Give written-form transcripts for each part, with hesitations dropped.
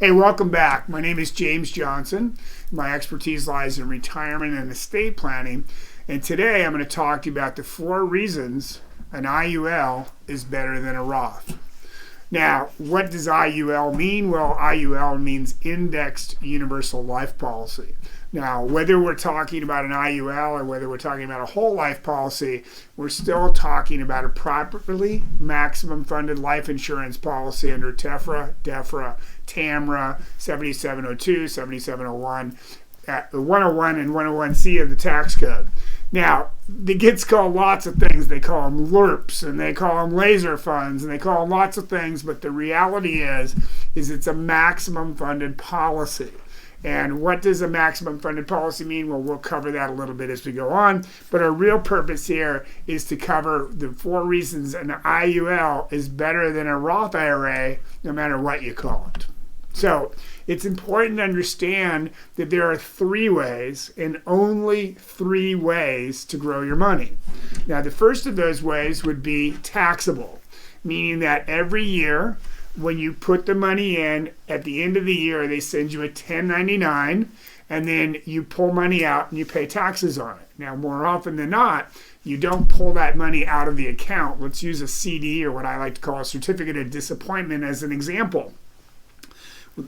Hey, welcome back. My name is James Johnson. My expertise lies in retirement and estate planning. And today I'm going to talk to you about the 4 reasons an IUL is better than a Roth. Now, what does IUL mean? Well, IUL means Indexed Universal Life Policy. Now, whether we're talking about an IUL or whether we're talking about a whole life policy, we're still talking about a properly maximum funded life insurance policy under TEFRA, DEFRA, TAMRA, 7702, 7701, 101 and 101C of the tax code. Now, it gets called lots of things. They call them LURPs, and they call them laser funds, and they call them lots of things, but the reality is it's a maximum funded policy. And what does a maximum funded policy mean? Well, we'll cover that a little bit as we go on, but our real purpose here is to cover the 4 reasons an IUL is better than a Roth IRA, no matter what you call it. So it's important to understand that there are 3 ways, and only 3 ways, to grow your money. Now, the first of those ways would be taxable, meaning that every year when you put the money in, at the end of the year, they send you a 1099, and then you pull money out and you pay taxes on it. Now, more often than not, you don't pull that money out of the account. Let's use a CD, or what I like to call a certificate of disappointment, as an example.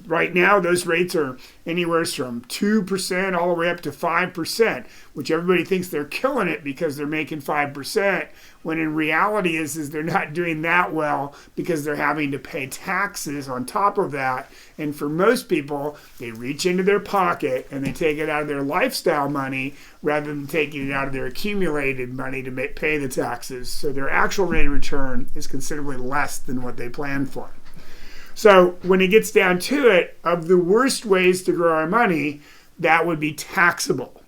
Right now, those rates are anywhere from 2% all the way up to 5%, which everybody thinks they're killing it because they're making 5%, when in reality is they're not doing that well because they're having to pay taxes on top of that. And for most people, they reach into their pocket and they take it out of their lifestyle money rather than taking it out of their accumulated money to pay the taxes. So their actual rate of return is considerably less than what they planned for. So when it gets down to it, of the worst ways to grow our money, that would be taxable.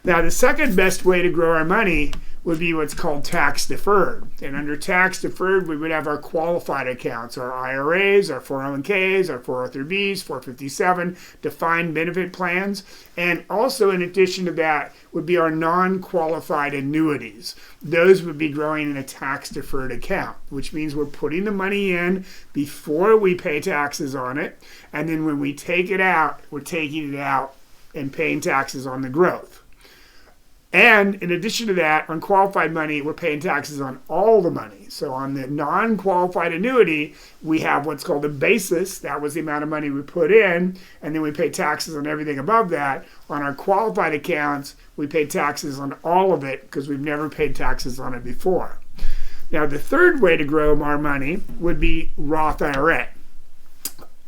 Now, the second best way to grow our money would be what's called tax-deferred. And under tax-deferred, we would have our qualified accounts, our IRAs, our 401ks, our 403bs, 457, defined benefit plans. And also, in addition to that, would be our non-qualified annuities. Those would be growing in a tax-deferred account, which means we're putting the money in before we pay taxes on it. And then when we take it out, we're taking it out and paying taxes on the growth. And in addition to that, on qualified money, we're paying taxes on all the money. So on the non-qualified annuity, we have what's called a basis. That was the amount of money we put in, and then we pay taxes on everything above that. On our qualified accounts, we pay taxes on all of it because we've never paid taxes on it before. Now, the third way to grow our money would be Roth IRA,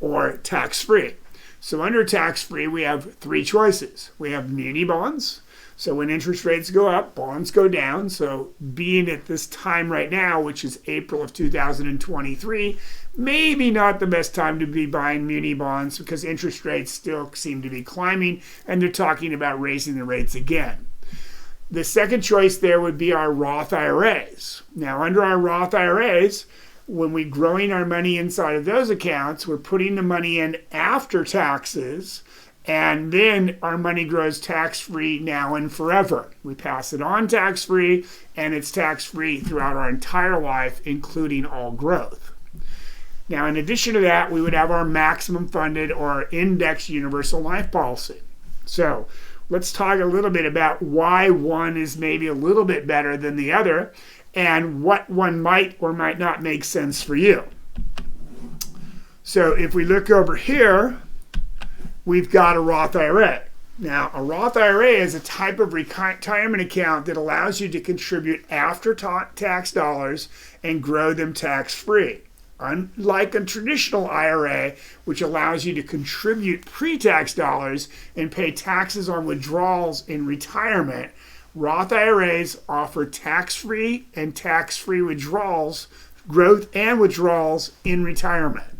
or tax-free. So under tax-free, we have 3 choices. We have muni bonds. So when interest rates go up, bonds go down. So being at this time right now, which is April of 2023, maybe not the best time to be buying muni bonds because interest rates still seem to be climbing, and they're talking about raising the rates again. The second choice there would be our Roth IRAs. Now, under our Roth IRAs, when we're growing our money inside of those accounts, we're putting the money in after taxes, and then our money grows tax-free now and forever. We pass it on tax-free, and it's tax-free throughout our entire life, including all growth. Now, in addition to that, we would have our maximum funded or indexed universal life policy. So let's talk a little bit about why one is maybe a little bit better than the other, and what one might or might not make sense for you. So if we look over here, we've got a Roth IRA. Now, a Roth IRA is a type of retirement account that allows you to contribute after-tax dollars and grow them tax-free. Unlike a traditional IRA, which allows you to contribute pre-tax dollars and pay taxes on withdrawals in retirement, Roth IRAs offer tax-free and tax-free withdrawals, growth and withdrawals in retirement.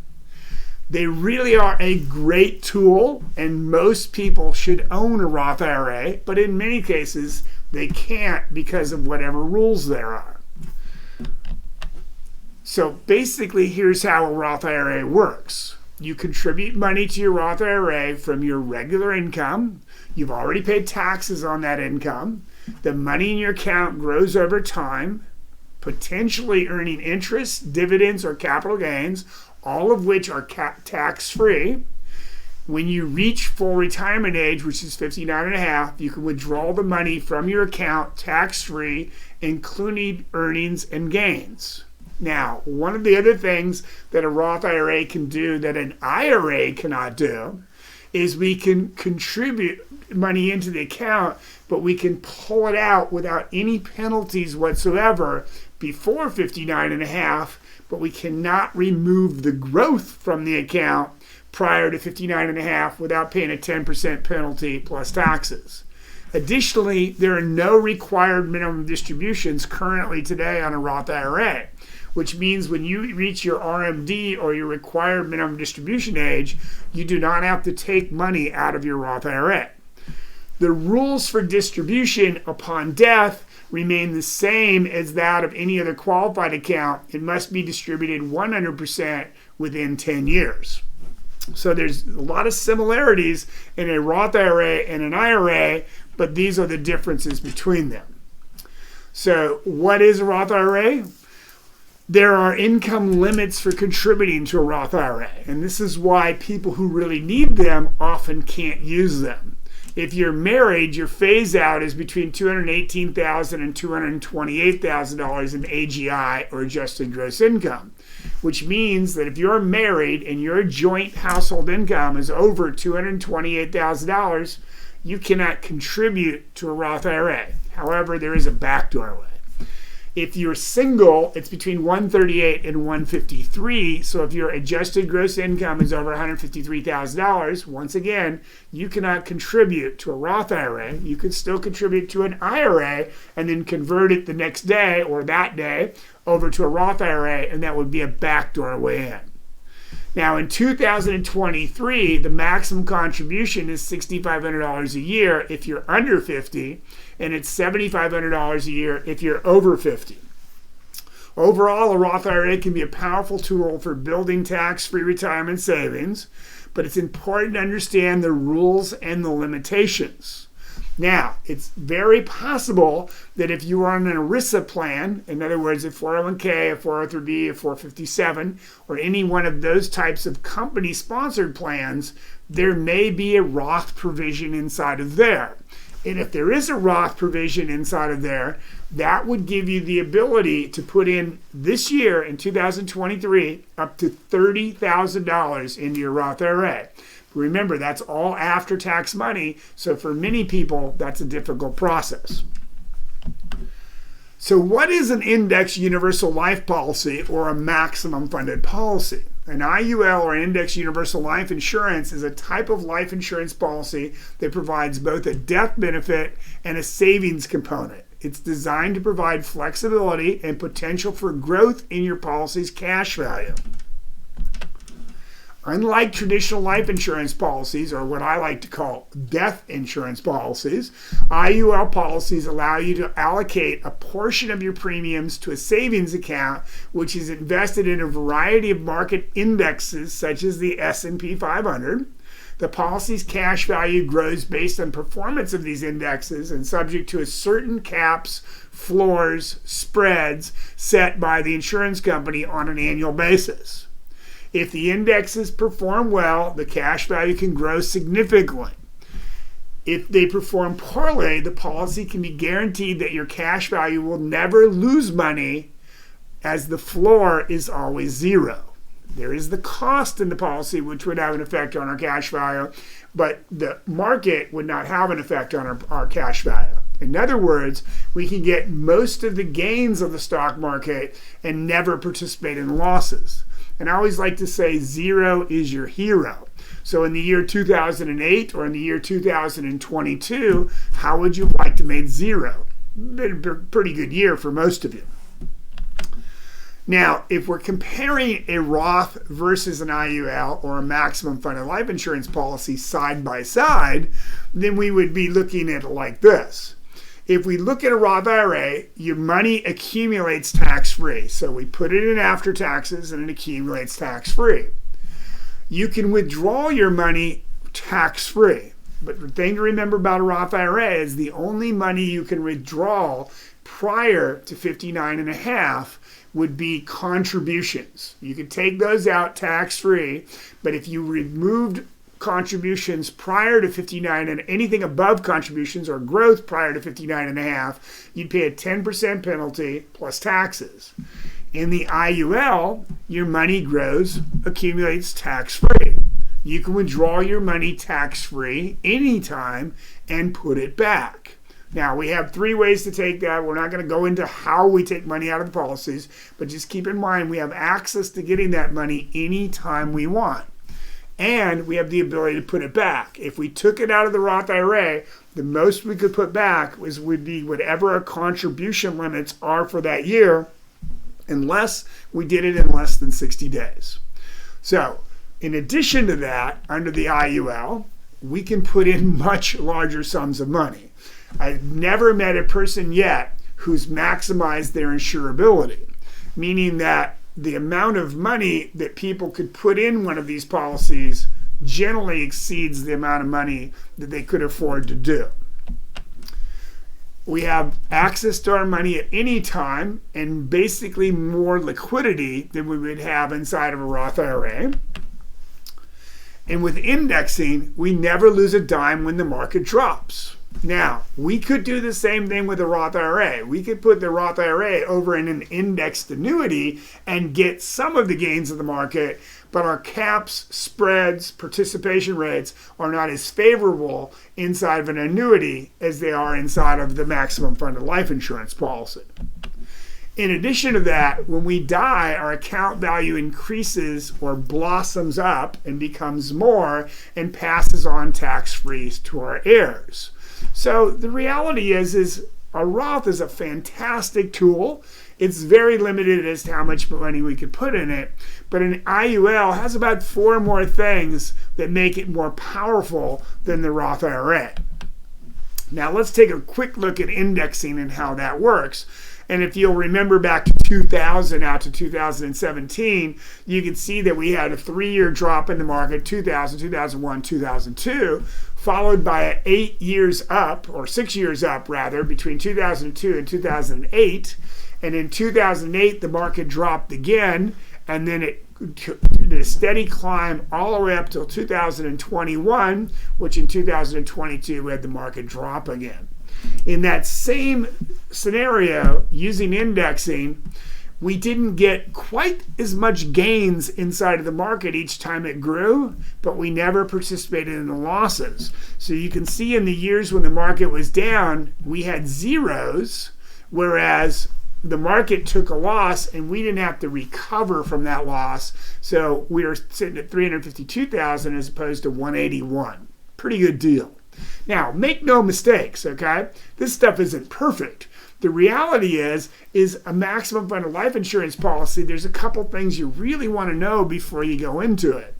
They really are a great tool, and most people should own a Roth IRA, but in many cases, they can't because of whatever rules there are. So basically, here's how a Roth IRA works. You contribute money to your Roth IRA from your regular income. You've already paid taxes on that income. The money in your account grows over time, potentially earning interest, dividends, or capital gains, all of which are tax-free. When you reach full retirement age, which is 59 and a half, you can withdraw the money from your account tax-free, including earnings and gains. Now, one of the other things that a Roth IRA can do that an IRA cannot do is we can contribute money into the account, but we can pull it out without any penalties whatsoever before 59 and a half, but we cannot remove the growth from the account prior to 59 and a half without paying a 10% penalty plus taxes. Additionally, there are no required minimum distributions currently today on a Roth IRA, which means when you reach your RMD or your required minimum distribution age, you do not have to take money out of your Roth IRA. The rules for distribution upon death remain the same as that of any other qualified account. It must be distributed 100% within 10 years. So there's a lot of similarities in a Roth IRA and an IRA, but these are the differences between them. So what is a Roth IRA? There are income limits for contributing to a Roth IRA, and this is why people who really need them often can't use them. If you're married, your phase out is between $218,000 and $228,000 in AGI, or adjusted gross income, which means that if you're married and your joint household income is over $228,000, you cannot contribute to a Roth IRA. However, there is a backdoor way. If you're single, it's between $138,000 and $153,000. So if your adjusted gross income is over $153,000, once again, you cannot contribute to a Roth IRA. You could still contribute to an IRA and then convert it the next day or that day over to a Roth IRA, and that would be a backdoor way in. Now, in 2023, the maximum contribution is $6,500 a year if you're under 50, and it's $7,500 a year if you're over 50. Overall, a Roth IRA can be a powerful tool for building tax-free retirement savings, but it's important to understand the rules and the limitations. Now, it's very possible that if you are on an ERISA plan, in other words, a 401k, a 403b, a 457, or any one of those types of company-sponsored plans, there may be a Roth provision inside of there. And if there is a Roth provision inside of there, that would give you the ability to put in this year, in 2023, up to $30,000 into your Roth IRA. Remember, that's all after-tax money, so for many people, that's a difficult process. So what is an index universal life policy or a maximum funded policy? An IUL, or index universal life insurance, is a type of life insurance policy that provides both a death benefit and a savings component. It's designed to provide flexibility and potential for growth in your policy's cash value. Unlike traditional life insurance policies, or what I like to call death insurance policies, IUL policies allow you to allocate a portion of your premiums to a savings account, which is invested in a variety of market indexes, such as the S&P 500. The policy's cash value grows based on performance of these indexes and subject to a certain caps, floors, spreads set by the insurance company on an annual basis. If the indexes perform well, the cash value can grow significantly. If they perform poorly, the policy can be guaranteed that your cash value will never lose money, as the floor is always zero. There is the cost in the policy, which would have an effect on our cash value, but the market would not have an effect on our cash value. In other words, we can get most of the gains of the stock market and never participate in losses. And I always like to say zero is your hero. So in the year 2008 or in the year 2022, how would you like to make zero? Been a pretty good year for most of you. Now, if we're comparing a Roth versus an IUL, or a maximum funded life insurance policy, side by side, then we would be looking at it like this. If we look at a Roth IRA, your money accumulates tax-free. So we put it in after taxes and it accumulates tax-free. You can withdraw your money tax-free. But the thing to remember about a Roth IRA is the only money you can withdraw prior to 59 and a half would be contributions. You can take those out tax-free, but if you removed contributions prior to 59 and anything above contributions or growth prior to 59 and a half, you'd pay a 10% penalty plus taxes. In the IUL, your money grows, accumulates tax-free. You can withdraw your money tax-free anytime and put it back. Now, we have 3 ways to take that. We're not going to go into how we take money out of the policies, but just keep in mind we have access to getting that money anytime we want. And we have the ability to put it back. If we took it out of the Roth IRA, the most we could put back would be whatever our contribution limits are for that year, unless we did it in less than 60 days. So, in addition to that, under the IUL, we can put in much larger sums of money. I've never met a person yet who's maximized their insurability, meaning that the amount of money that people could put in one of these policies generally exceeds the amount of money that they could afford to do. We have access to our money at any time and basically more liquidity than we would have inside of a Roth IRA. And with indexing, we never lose a dime when the market drops. Now, we could do the same thing with a Roth IRA. We could put the Roth IRA over in an indexed annuity and get some of the gains of the market, but our caps, spreads, participation rates are not as favorable inside of an annuity as they are inside of the maximum funded life insurance policy. In addition to that, when we die, our account value increases or blossoms up and becomes more and passes on tax-free to our heirs. So the reality is a Roth is a fantastic tool. It's very limited as to how much money we could put in it, but an IUL has about 4 more things that make it more powerful than the Roth IRA. Now let's take a quick look at indexing and how that works. And if you'll remember back to 2000 out to 2017, you can see that we had a 3-year drop in the market, 2000, 2001, 2002, followed by 8 years up, or 6 years up rather, between 2002 and 2008. And in 2008, the market dropped again, and then it did a steady climb all the way up till 2021, which in 2022 we had the market drop again. In that same scenario, using indexing, we didn't get quite as much gains inside of the market each time it grew, but we never participated in the losses. So you can see in the years when the market was down, we had zeros, whereas the market took a loss and we didn't have to recover from that loss. So we were sitting at 352,000 as opposed to 181. Pretty good deal. Now, make no mistakes, okay? This stuff isn't perfect. The reality is a maximum funded life insurance policy, there's a couple things you really want to know before you go into it.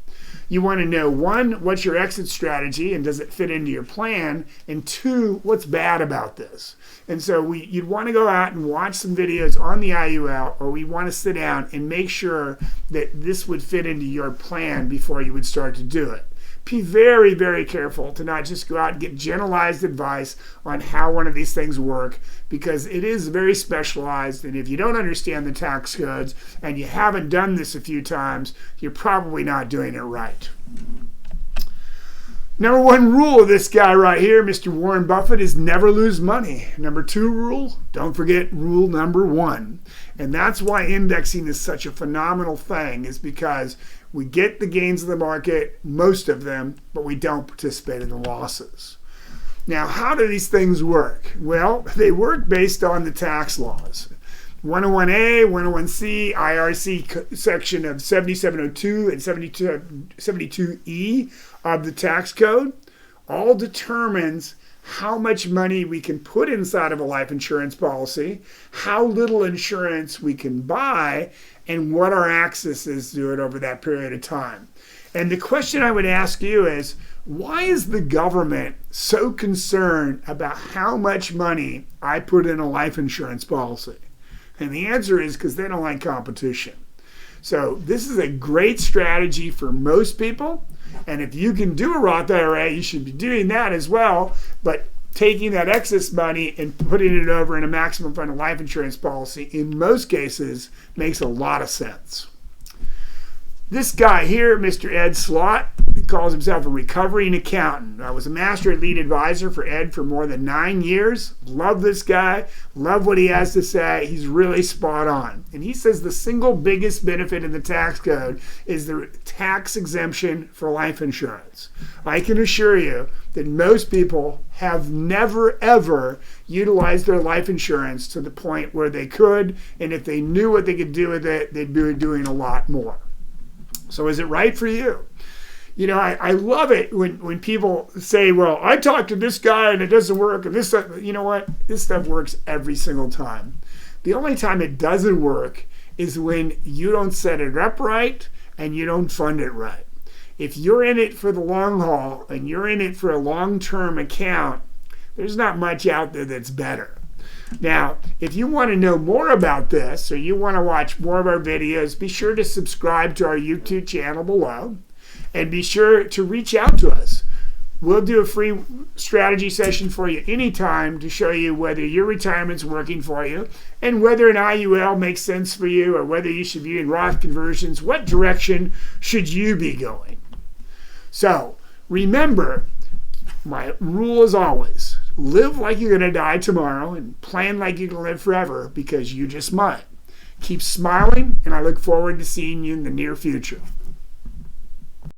You want to know, 1, what's your exit strategy and does it fit into your plan? And 2, what's bad about this? And so you'd want to go out and watch some videos on the IUL, or we want to sit down and make sure that this would fit into your plan before you would start to do it. Be very, very careful to not just go out and get generalized advice on how one of these things work, because it is very specialized, and if you don't understand the tax codes and you haven't done this a few times, you're probably not doing it right. Number 1 rule of this guy right here, Mr. Warren Buffett, is never lose money. Number 2 rule, don't forget rule number 1. And that's why indexing is such a phenomenal thing, is because we get the gains of the market, most of them, but we don't participate in the losses. Now, how do these things work? Well, they work based on the tax laws. 101A, 101C, IRC section of 7702 and 72E of the tax code all determines how much money we can put inside of a life insurance policy, how little insurance we can buy, and what our access is to it over that period of time. And the question I would ask you is, why is the government so concerned about how much money I put in a life insurance policy? And the answer is because they don't like competition. So this is a great strategy for most people. And if you can do a Roth IRA, you should be doing that as well. But taking that excess money and putting it over in a maximum funded life insurance policy, in most cases, makes a lot of sense. This guy here, Mr. Ed Slott, he calls himself a recovering accountant. I was a master lead advisor for Ed for more than 9 years. Love this guy. Love what he has to say. He's really spot on. And he says the single biggest benefit in the tax code is the tax exemption for life insurance. I can assure you that most people have never, ever utilized their life insurance to the point where they could, and if they knew what they could do with it, they'd be doing a lot more. So is it right for you? You know, I love it when people say, well, I talked to this guy and it doesn't work. And this stuff, you know what? This stuff works every single time. The only time it doesn't work is when you don't set it up right and you don't fund it right. If you're in it for the long haul and you're in it for a long-term account, there's not much out there that's better. Now, if you want to know more about this or you want to watch more of our videos, be sure to subscribe to our YouTube channel below and be sure to reach out to us. We'll do a free strategy session for you anytime to show you whether your retirement's working for you and whether an IUL makes sense for you or whether you should be in Roth conversions. What direction should you be going? So, remember, my rule is always, live like you're going to die tomorrow and plan like you're going to live forever because you just might. Keep smiling, and I look forward to seeing you in the near future.